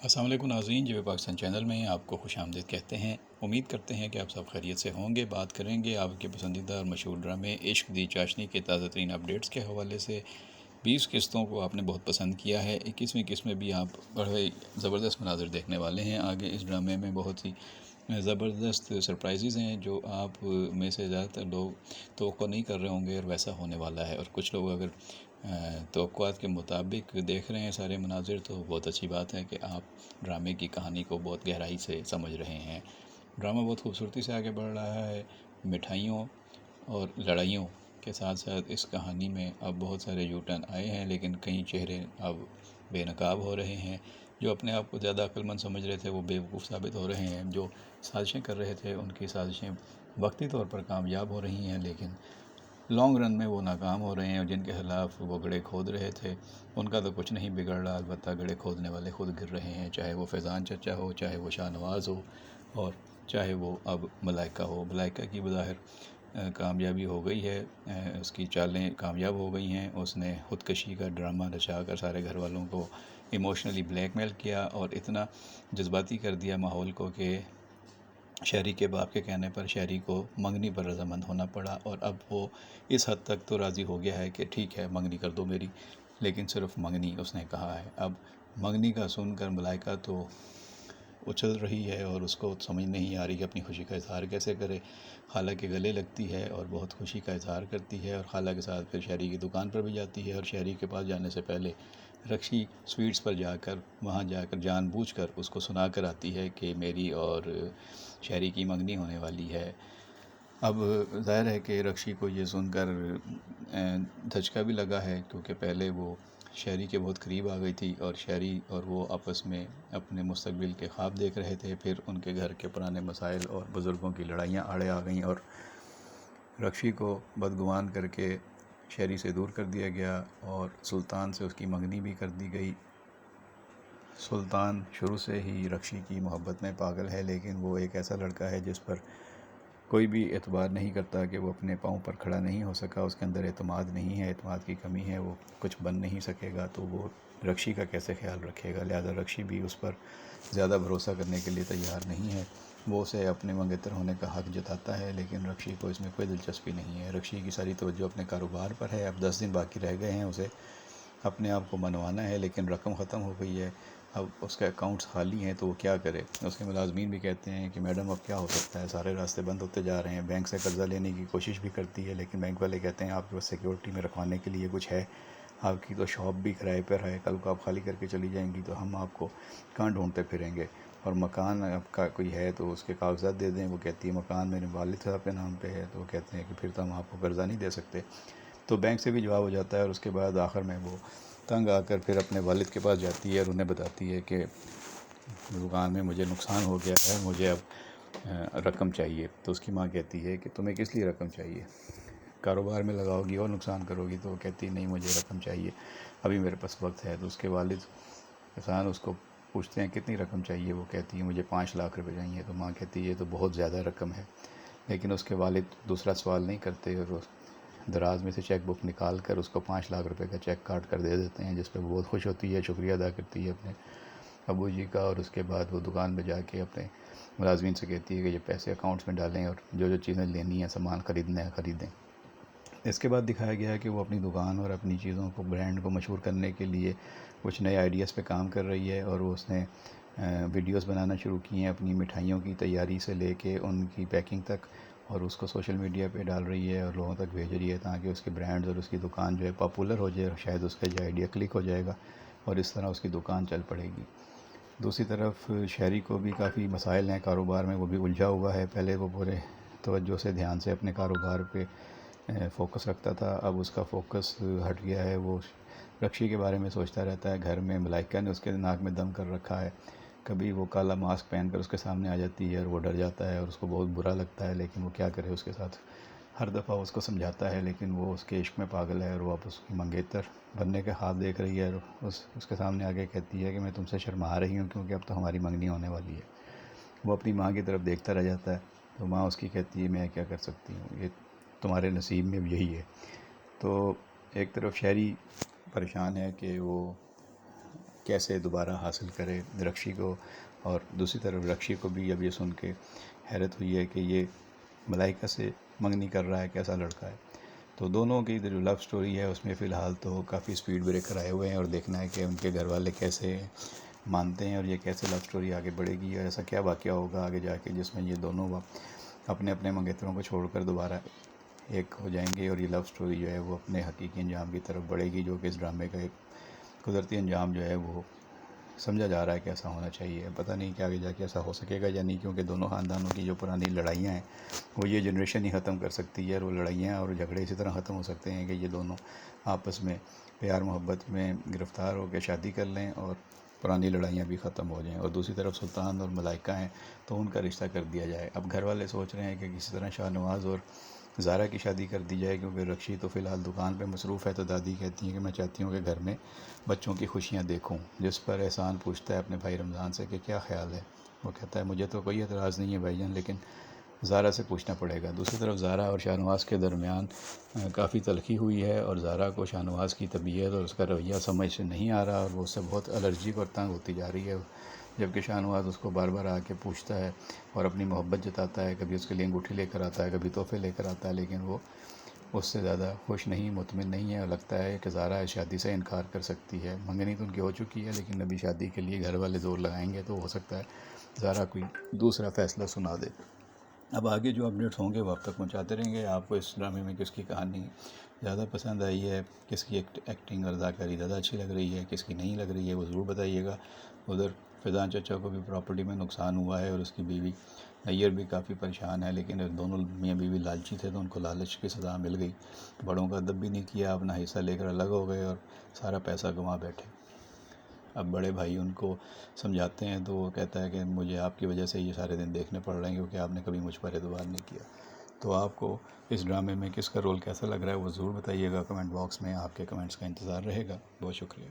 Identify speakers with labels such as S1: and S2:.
S1: السلام علیکم ناظرین، جو پاکستان چینل میں آپ کو خوش آمدید کہتے ہیں۔ امید کرتے ہیں کہ آپ سب خیریت سے ہوں گے۔ بات کریں گے آپ کے پسندیدہ اور مشہور ڈرامے عشق دی چاشنی کے تازہ ترین اپڈیٹس کے حوالے سے۔ 20 قسطوں کو آپ نے بہت پسند کیا ہے، 21ویں قسط میں بھی آپ بڑے زبردست مناظر دیکھنے والے ہیں۔ آگے اس ڈرامے میں بہت ہی زبردست سرپرائزز ہیں جو آپ میں سے زیادہ تر لوگ توقع نہیں کر رہے ہوں گے، اور ویسا ہونے والا ہے۔ اور کچھ لوگ اگر توقعات کے مطابق دیکھ رہے ہیں سارے مناظر، تو بہت اچھی بات ہے کہ آپ ڈرامے کی کہانی کو بہت گہرائی سے سمجھ رہے ہیں۔ ڈرامہ بہت خوبصورتی سے آگے بڑھ رہا ہے، مٹھائیوں اور لڑائیوں کے ساتھ ساتھ اس کہانی میں اب بہت سارے یو ٹرن آئے ہیں، لیکن کئی چہرے اب بے نقاب ہو رہے ہیں۔ جو اپنے آپ کو زیادہ عقل مند سمجھ رہے تھے وہ بیوقوف ثابت ہو رہے ہیں۔ جو سازشیں کر رہے تھے ان کی سازشیں وقتی طور پر کامیاب ہو رہی ہیں، لیکن لانگ رن میں وہ ناکام ہو رہے ہیں۔ اور جن کے خلاف وہ گڑھے کھود رہے تھے ان کا تو کچھ نہیں بگڑ رہا، البتہ گڑھے کھودنے والے خود گر رہے ہیں، چاہے وہ فیضان چچا ہو، چاہے وہ شاہ نواز ہو، اور چاہے وہ اب ملائکہ ہو۔ ملائکہ کی بظاہر کامیابی ہو گئی ہے، اس کی چالیں کامیاب ہو گئی ہیں۔ اس نے خودکشی کا ڈرامہ رچا کر سارے گھر والوں کو ایموشنلی بلیک میل کیا اور اتنا جذباتی کر دیا ماحول کو کہ شہری کے باپ کے کہنے پر شہری کو منگنی پر رضامند ہونا پڑا۔ اور اب وہ اس حد تک تو راضی ہو گیا ہے کہ ٹھیک ہے منگنی کر دو میری، لیکن صرف منگنی اس نے کہا ہے۔ اب منگنی کا سن کر ملائکہ تو اچھل رہی ہے اور اس کو سمجھ نہیں آ رہی کہ اپنی خوشی کا اظہار کیسے کرے۔ خالہ کے گلے لگتی ہے اور بہت خوشی کا اظہار کرتی ہے، اور خالہ کے ساتھ پھر شہری کی دکان پر بھی جاتی ہے، اور شہری کے پاس جانے سے پہلے رکشی سویٹس پر وہاں جا کر جان بوجھ کر اس کو سنا کر آتی ہے کہ میری اور شہری کی منگنی ہونے والی ہے۔ اب ظاہر ہے کہ رکشی کو یہ سن کر دھچکا بھی لگا ہے، کیونکہ پہلے وہ شہری کے بہت قریب آ گئی تھی اور شہری اور وہ آپس میں اپنے مستقبل کے خواب دیکھ رہے تھے۔ پھر ان کے گھر کے پرانے مسائل اور بزرگوں کی لڑائیاں آڑے آ گئیں، اور رکشی کو بدگمان کر کے شہری سے دور کر دیا گیا اور سلطان سے اس کی منگنی بھی کر دی گئی۔ سلطان شروع سے ہی رکشی کی محبت میں پاگل ہے، لیکن وہ ایک ایسا لڑکا ہے جس پر کوئی بھی اعتبار نہیں کرتا کہ وہ اپنے پاؤں پر کھڑا نہیں ہو سکا، اس کے اندر اعتماد نہیں ہے، اعتماد کی کمی ہے، وہ کچھ بن نہیں سکے گا، تو وہ رکشی کا کیسے خیال رکھے گا؟ لہذا رکشی بھی اس پر زیادہ بھروسہ کرنے کے لیے تیار نہیں ہے۔ وہ اسے اپنے منگیتر ہونے کا حق جتاتا ہے، لیکن رکشی کو اس میں کوئی دلچسپی نہیں ہے۔ رکشی کی ساری توجہ اپنے کاروبار پر ہے۔ اب 10 دن باقی رہ گئے ہیں، اسے اپنے آپ کو منوانا ہے، لیکن رقم ختم ہو گئی ہے۔ اب اس کے اکاؤنٹس خالی ہیں تو وہ کیا کرے؟ اس کے ملازمین بھی کہتے ہیں کہ میڈم اب کیا ہو سکتا ہے، سارے راستے بند ہوتے جا رہے ہیں۔ بینک سے قرضہ لینے کی کوشش بھی کرتی ہے، لیکن بینک والے کہتے ہیں آپ کے پاس سیکیورٹی میں رکھوانے کے لیے کچھ ہے؟ آپ کی تو شاپ بھی کرائے پر ہے، کل کو آپ خالی کر کے چلی جائیں گی تو ہم آپ کو کہاں ڈھونڈتے پھریں گے؟ اور مکان آپ کا کوئی ہے تو اس کے کاغذات دے دیں۔ وہ کہتی ہے مکان میرے والد صاحب کے نام پہ ہے، تو وہ کہتے ہیں کہ پھر تو ہم آپ کو قرضہ نہیں دے سکتے۔ تو بینک سے بھی جواب ہو جاتا ہے، اور اس کے بعد آخر میں وہ تنگ آ کر پھر اپنے والد کے پاس جاتی ہے اور انہیں بتاتی ہے کہ دکان میں مجھے نقصان ہو گیا ہے، مجھے اب رقم چاہیے۔ تو اس کی ماں کہتی ہے کہ تمہیں کس لیے رقم چاہیے؟ کاروبار میں لگاؤ گی اور نقصان کرو گی؟ تو وہ کہتی نہیں، مجھے رقم چاہیے، ابھی میرے پاس وقت ہے۔ تو اس کے والد کسان اس کو پوچھتے ہیں کتنی رقم چاہیے؟ وہ کہتی ہے مجھے 5 لاکھ روپے چاہیے۔ تو ماں کہتی ہے یہ تو بہت زیادہ رقم ہے، لیکن اس کے والد دوسرا سوال نہیں کرتے، اور دراز میں سے چیک بک نکال کر اس کو 5 لاکھ روپے کا چیک کاٹ کر دے دیتے ہیں، جس پہ وہ بہت خوش ہوتی ہے، شکریہ ادا کرتی ہے اپنے ابو جی کا، اور اس کے بعد وہ دکان پہ جا کے اپنے ملازمین سے کہتی ہے کہ یہ پیسے اکاؤنٹس میں ڈالیں اور جو جو چیزیں لینی ہیں، سامان خریدنا ہے خریدیں۔ اس کے بعد دکھایا گیا ہے کہ وہ اپنی دکان اور اپنی چیزوں کو، برانڈ کو مشہور کرنے کے لیے کچھ نئے آئیڈیاز پہ کام کر رہی ہے، اور وہ اس نے ویڈیوز بنانا شروع کی ہیں اپنی مٹھائیوں کی تیاری سے لے کے ان کی پیکنگ تک، اور اس کو سوشل میڈیا پہ ڈال رہی ہے اور لوگوں تک بھیج رہی ہے تاکہ اس کے برانڈز اور اس کی دکان جو ہے پاپولر ہو جائے، اور شاید اس کا جو آئیڈیا کلک ہو جائے گا اور اس طرح اس کی دکان چل پڑے گی۔ دوسری طرف شہری کو بھی کافی مسائل ہیں کاروبار میں، وہ بھی الجھا ہوا ہے۔ پہلے وہ پورے توجہ سے دھیان سے اپنے کاروبار پہ فوکس رکھتا تھا، اب اس کا فوکس ہٹ گیا ہے۔ وہ رکشی کے بارے میں سوچتا رہتا ہے، گھر میں ملائکہ نے اس کے ناک میں دم کر رکھا ہے، کبھی وہ کالا ماسک پہن کر اس کے سامنے آ جاتی ہے اور وہ ڈر جاتا ہے اور اس کو بہت برا لگتا ہے، لیکن وہ کیا کرے؟ اس کے ساتھ ہر دفعہ اس کو سمجھاتا ہے، لیکن وہ اس کے عشق میں پاگل ہے، اور وہ اب اس کی منگیتر بننے کے خواب دیکھ رہی ہے، اور اس کے سامنے آ کے کہتی ہے کہ میں تم سے شرما رہی ہوں کیونکہ اب تو ہماری منگنی ہونے والی ہے۔ وہ اپنی ماں کی طرف دیکھتا رہ جاتا ہے، تو ماں اس کی کہتی ہے میں کیا کر سکتی ہوں، یہ تمہارے نصیب میں بھی یہی ہے۔ تو ایک طرف شہری پریشان ہے کہ وہ کیسے دوبارہ حاصل کرے رکشی کو، اور دوسری طرف رکشی کو بھی اب یہ سن کے حیرت ہوئی ہے کہ یہ ملائکہ سے منگنی کر رہا ہے، کیسا لڑکا ہے۔ تو دونوں کی جو لو سٹوری ہے اس میں فی الحال تو کافی سپیڈ بریکر آئے ہوئے ہیں، اور دیکھنا ہے کہ ان کے گھر والے کیسے مانتے ہیں اور یہ کیسے لو سٹوری آگے بڑھے گی، اور ایسا کیا واقعہ ہوگا آگے جا کے جس میں یہ دونوں اپنے اپنے منگیتروں کو چھوڑ کر دوبارہ ایک ہو جائیں گے، اور یہ لو سٹوری جو ہے وہ اپنے حقیقی انجام کی طرف بڑھے گی، جو کہ اس ڈرامے کا ایک قدرتی انجام جو ہے وہ سمجھا جا رہا ہے کہ ایسا ہونا چاہیے۔ پتہ نہیں کہ آگے جا کے ایسا ہو سکے گا یا نہیں، کیونکہ دونوں خاندانوں کی جو پرانی لڑائیاں ہیں وہ یہ جنریشن ہی ختم کر سکتی ہے، اور وہ لڑائیاں اور جھگڑے اسی طرح ختم ہو سکتے ہیں کہ یہ دونوں آپس میں پیار محبت میں گرفتار ہو کے شادی کر لیں اور پرانی لڑائیاں بھی ختم ہو جائیں۔ اور دوسری طرف سلطان اور ملائکہ ہیں تو ان کا رشتہ کر دیا جائے۔ اب گھر والے سوچ رہے ہیں کہ کسی طرح شاہ نواز اور زارا کی شادی کر دی جائے، کیونکہ رکشی تو فی الحال دکان پہ مصروف ہے، تو دادی کہتی ہیں کہ میں چاہتی ہوں کہ گھر میں بچوں کی خوشیاں دیکھوں، جس پر احسان پوچھتا ہے اپنے بھائی رمضان سے کہ کیا خیال ہے۔ وہ کہتا ہے مجھے تو کوئی اعتراض نہیں ہے بھائی جان، لیکن زارا سے پوچھنا پڑے گا۔ دوسری طرف زارا اور شاہ نواز کے درمیان کافی تلخی ہوئی ہے، اور زارا کو شاہ نواز کی طبیعت اور اس کا رویہ سمجھ سے نہیں آ رہا، اور وہ اس سے بہت الرجک اور تنگ ہوتی جا رہی ہے، جبکہ شاہ نواز اس کو بار بار آ کے پوچھتا ہے اور اپنی محبت جتاتا ہے، کبھی اس کے لیے انگوٹھی لے کر آتا ہے، کبھی تحفے لے کر آتا ہے، لیکن وہ اس سے زیادہ خوش نہیں، مطمئن نہیں ہے، اور لگتا ہے کہ زارا اس شادی سے انکار کر سکتی ہے۔ منگنی تو ان کی ہو چکی ہے، لیکن ابھی شادی کے لیے گھر والے زور لگائیں گے تو ہو سکتا ہے زارا کوئی دوسرا فیصلہ سنا دے۔ اب آگے جو اپڈیٹس ہوں گے وہ آپ تک پہنچاتے رہیں گے۔ آپ کو اس ڈرامے میں کس کی کہانی زیادہ پسند آئی ہے، کس کی ایکٹنگ اور اداکاری زیادہ اچھی لگ رہی ہے، کس کی نہیں لگ رہی ہے، وہ ضرور بتائیے گا۔ ادھر فیضان چچا کو بھی پراپرٹی میں نقصان ہوا ہے، اور اس کی بیوی نیّر بھی کافی پریشان ہے، لیکن دونوں میاں بیوی لالچی تھے تو ان کو لالچ کی سزا مل گئی۔ بڑوں کا ادب بھی نہیں کیا، اپنا حصہ لے کر الگ ہو گئے اور سارا پیسہ گنوا بیٹھے۔ اب بڑے بھائی ان کو سمجھاتے ہیں تو وہ کہتا ہے کہ مجھے آپ کی وجہ سے یہ سارے دن دیکھنے پڑ رہے ہیں، کیونکہ آپ نے کبھی مجھ پر اعتبار نہیں کیا۔ تو آپ کو اس ڈرامے میں کس کا رول کیسا لگ رہا ہے وہ ضرور بتائیے گا کمنٹ باکس میں، آپ کے کمنٹس کا انتظار رہے گا۔ بہت شکریہ۔